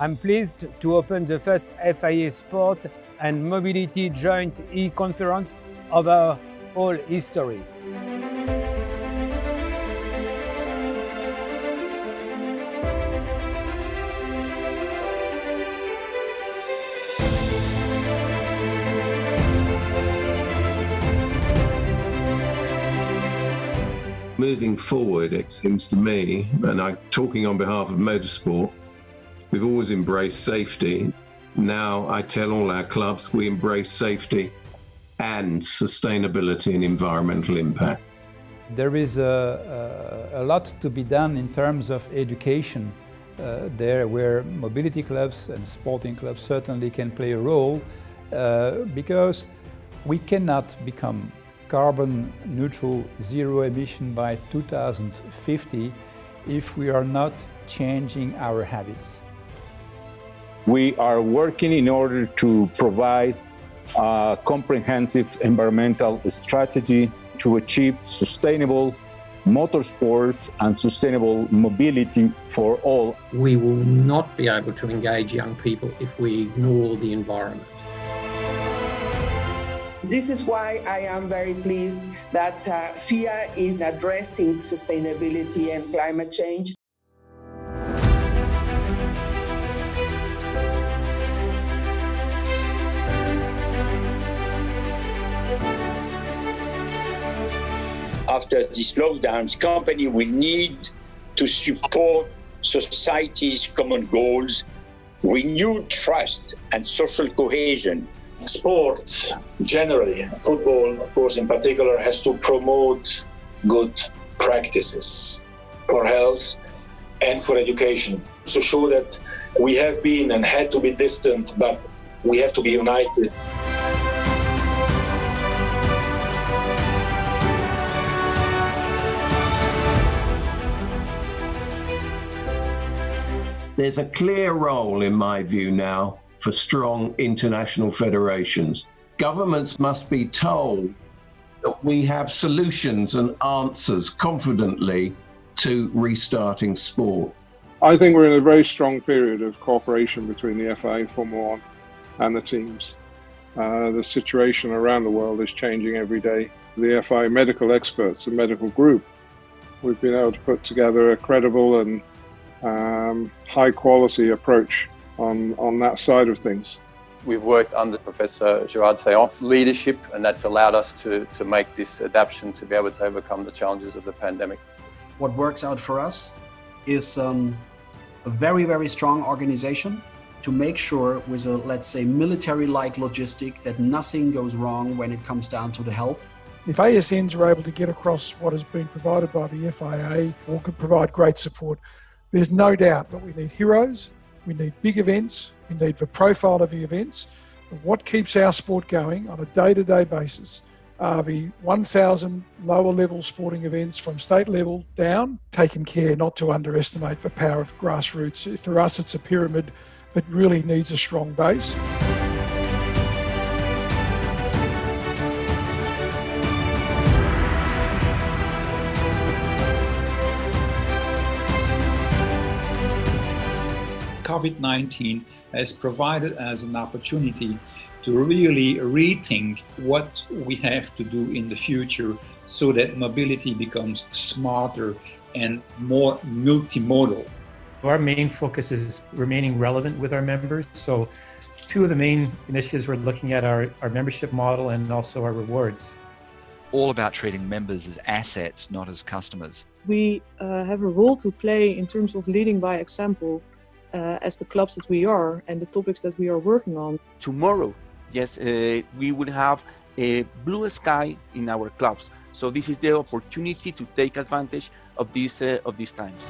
I'm pleased to open the first FIA Sport and Mobility joint eConference of our whole history. Moving forward, it seems to me, and I'm talking on behalf of motorsport, we've always embraced safety. Now I tell all our clubs we embrace safety and sustainability and environmental impact. There is a lot to be done in terms of education there, where mobility clubs and sporting clubs certainly can play a role, because we cannot become carbon neutral, zero emission by 2050 if we are not changing our habits. We are working in order to provide a comprehensive environmental strategy to achieve sustainable motorsports and sustainable mobility for all. We will not be able to engage young people if we ignore the environment. This is why I am very pleased that FIA is addressing sustainability and climate change. After these lockdowns, companies will need to support society's common goals, renew trust and social cohesion. Sport generally, football of course in particular, has to promote good practices for health and for education to show that we have been and had to be distant, but we have to be united. There's a clear role, in my view now, for strong international federations. Governments must be told that we have solutions and answers confidently to restarting sport. I think we're in a very strong period of cooperation between the FIA, Formula One and the teams. The situation around the world is changing every day. The FIA medical experts and medical group, we've been able to put together a credible and high quality approach on that side of things. We've worked under Professor Gerard Sayon's leadership, and that's allowed us to make this adaptation to be able to overcome the challenges of the pandemic. What works out for us is a very, very strong organization to make sure with a, let's say, military-like logistic that nothing goes wrong when it comes down to the health. If ASNs are able to get across what has been provided by the FIA or could provide great support, there's no doubt that we need heroes, we need big events, we need the profile of the events. But what keeps our sport going on a day-to-day basis are the 1,000 lower level sporting events from state level down, taking care not to underestimate the power of grassroots. For us, it's a pyramid that really needs a strong base. COVID-19 has provided us an opportunity to really rethink what we have to do in the future so that mobility becomes smarter and more multimodal. Our main focus is remaining relevant with our members. So two of the main initiatives we're looking at are our membership model and also our rewards. All about treating members as assets, not as customers. We have a role to play in terms of leading by example as the clubs that we are and the topics that we are working on. Tomorrow, yes, we will have a blue sky in our clubs. So this is the opportunity to take advantage of these times.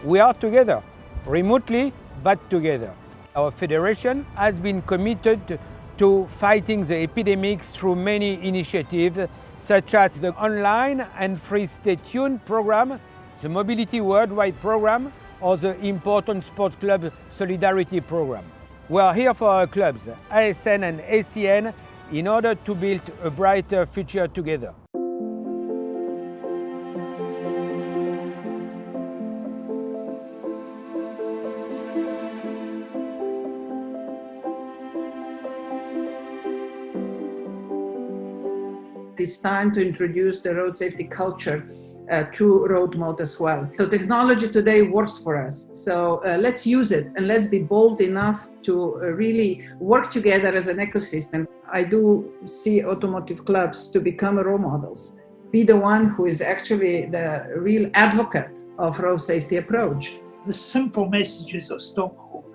We are together, remotely, but together. Our federation has been committed to fighting the epidemic through many initiatives, such as the online and free Stay Tuned program, the Mobility Worldwide program, or the important Sports Club Solidarity program. We are here for our clubs, ASN and ACN, in order to build a brighter future together. it's time to introduce the road safety culture to road mode as well. So technology today works for us. So let's use it and let's be bold enough to really work together as an ecosystem. I do see automotive clubs to become role models. Be the one who is actually the real advocate of road safety approach. The simple messages of Stockholm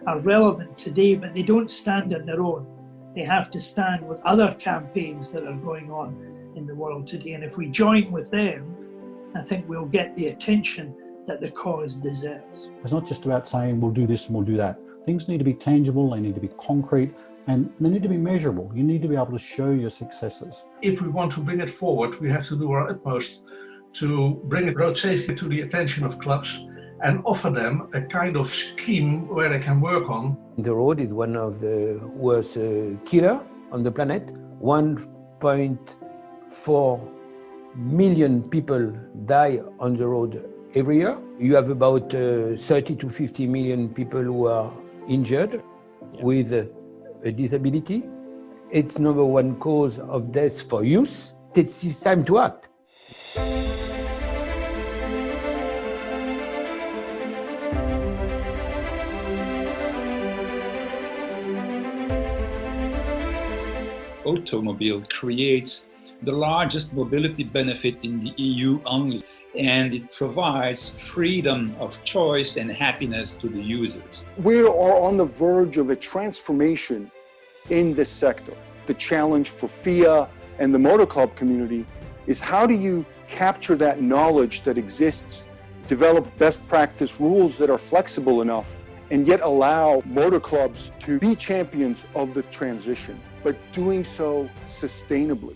are relevant today, but they don't stand on their own. They have to stand with other campaigns that are going on in the world today. And if we join with them, I think we'll get the attention that the cause deserves. It's not just about saying we'll do this and we'll do that. Things need to be tangible, they need to be concrete, and they need to be measurable. You need to be able to show your successes. If we want to bring it forward, we have to do our utmost to bring road safety to the attention of clubs and offer them a kind of scheme where they can work on. The road is one of the worst killer on the planet. 1.4 million people die on the road every year. You have about 30 to 50 million people who are injured with a disability. It's number one cause of death for youth. It's time to act. Automobile creates the largest mobility benefit in the EU only, and it provides freedom of choice and happiness to the users. We are on the verge of a transformation in this sector. The challenge for FIA and the motor club community is how do you capture that knowledge that exists, develop best practice rules that are flexible enough, and yet allow motor clubs to be champions of the transition, but doing so sustainably.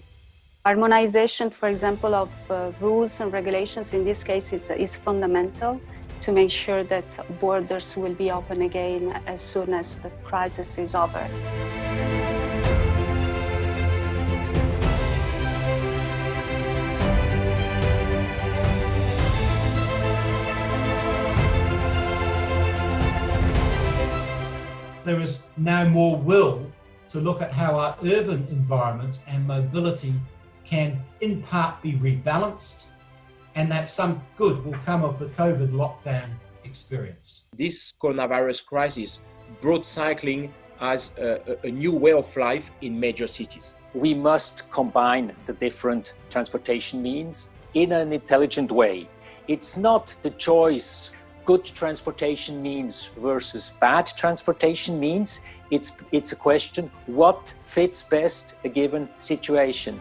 Harmonization, for example, of rules and regulations in this case is fundamental to make sure that borders will be open again as soon as the crisis is over. There is now more will to look at how our urban environment and mobility can in part be rebalanced, and that some good will come of the COVID lockdown experience. This coronavirus crisis brought cycling as a new way of life in major cities. We must combine the different transportation means in an intelligent way. It's not the choice good transportation means versus bad transportation means. It's a question, what fits best a given situation?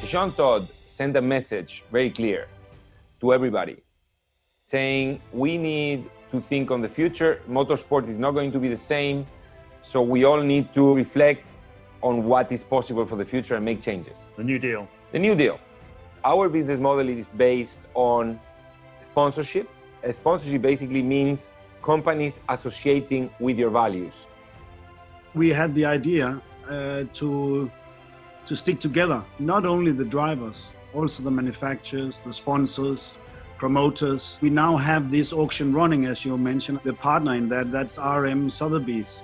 Jean-Todt sent a message very clear to everybody, saying we need to think on the future. Motorsport is not going to be the same, so we all need to reflect on what is possible for the future and make changes. The New Deal. The New Deal. Our business model is based on sponsorship. A sponsorship basically means companies associating with your values. We had the idea to stick together, not only the drivers, also the manufacturers, the sponsors, promoters. We now have this auction running, as you mentioned. The partner in that's RM Sotheby's.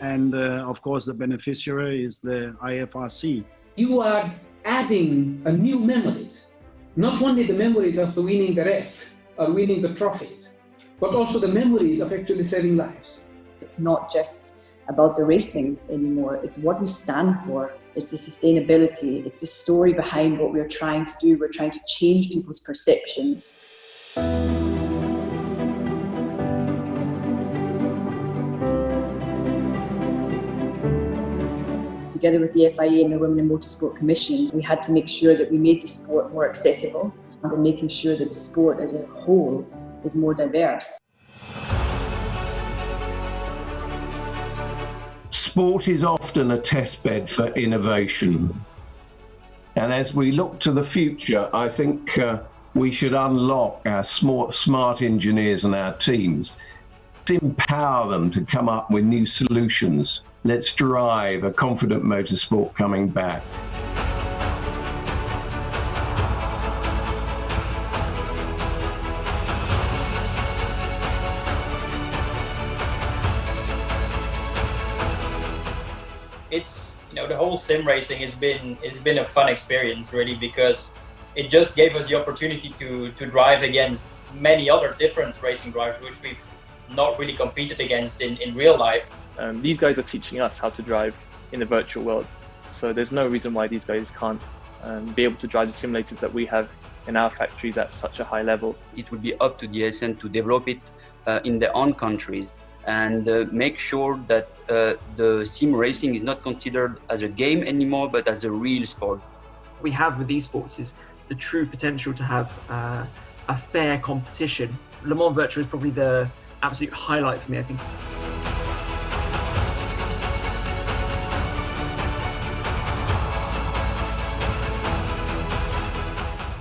And of course, the beneficiary is the IFRC. You are adding a new memories, not only the memories of the winning the race or winning the trophies, but also the memories of actually saving lives. It's not just about the racing anymore, it's what we stand for. It's the sustainability, it's the story behind what we're trying to do. We're trying to change people's perceptions. Together with the FIA and the Women in Motorsport Commission, we had to make sure that we made the sport more accessible and making sure that the sport as a whole is more diverse. Sport is often a testbed for innovation. And as we look to the future, I think we should unlock our smart engineers and our teams, empower them to come up with new solutions. Let's drive a confident motorsport coming back. it's, you know, the whole sim racing has been a fun experience, really, because it just gave us the opportunity to drive against many other different racing drivers, which we've not really competed against in real life. These guys are teaching us how to drive in the virtual world. So there's no reason why these guys can't be able to drive the simulators that we have in our factories at such a high level. It would be up to the ASN to develop it in their own countries and make sure that the sim racing is not considered as a game anymore, but as a real sport. What we have with esports is the true potential to have a fair competition. Le Mans Virtual is probably the absolute highlight for me, I think.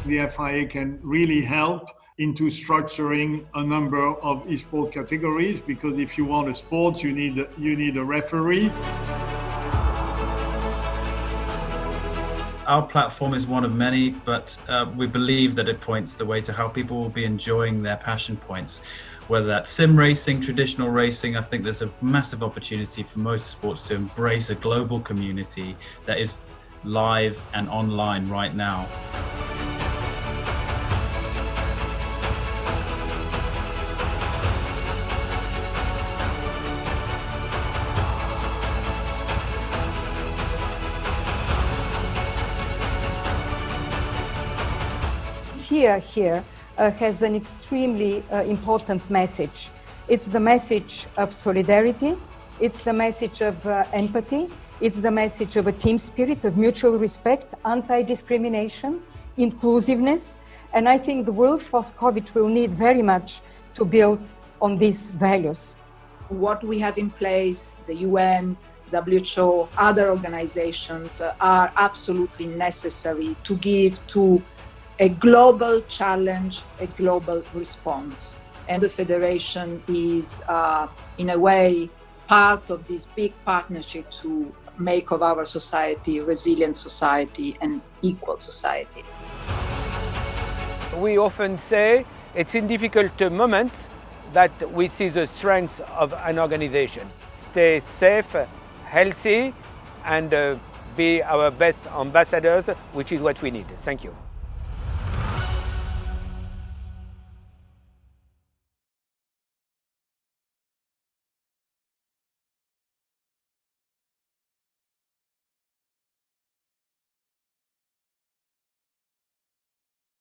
The FIA can really help into structuring a number of esport categories, because if you want a sport, you need a referee. Our platform is one of many, but we believe that it points the way to how people will be enjoying their passion points. Whether that's sim racing, traditional racing, I think there's a massive opportunity for motorsports to embrace a global community that is live and online right now. Here has an extremely important message. It's the message of solidarity, it's the message of empathy, it's the message of a team spirit, of mutual respect, anti-discrimination, inclusiveness, and I think the world post-COVID will need very much to build on these values. What we have in place, the UN, WHO, other organizations are absolutely necessary to give to a global challenge, a global response. And the Federation is, in a way, part of this big partnership to make of our society a resilient society and equal society. We often say it's in difficult moments that we see the strength of an organization. Stay safe, healthy, and be our best ambassadors, which is what we need. Thank you.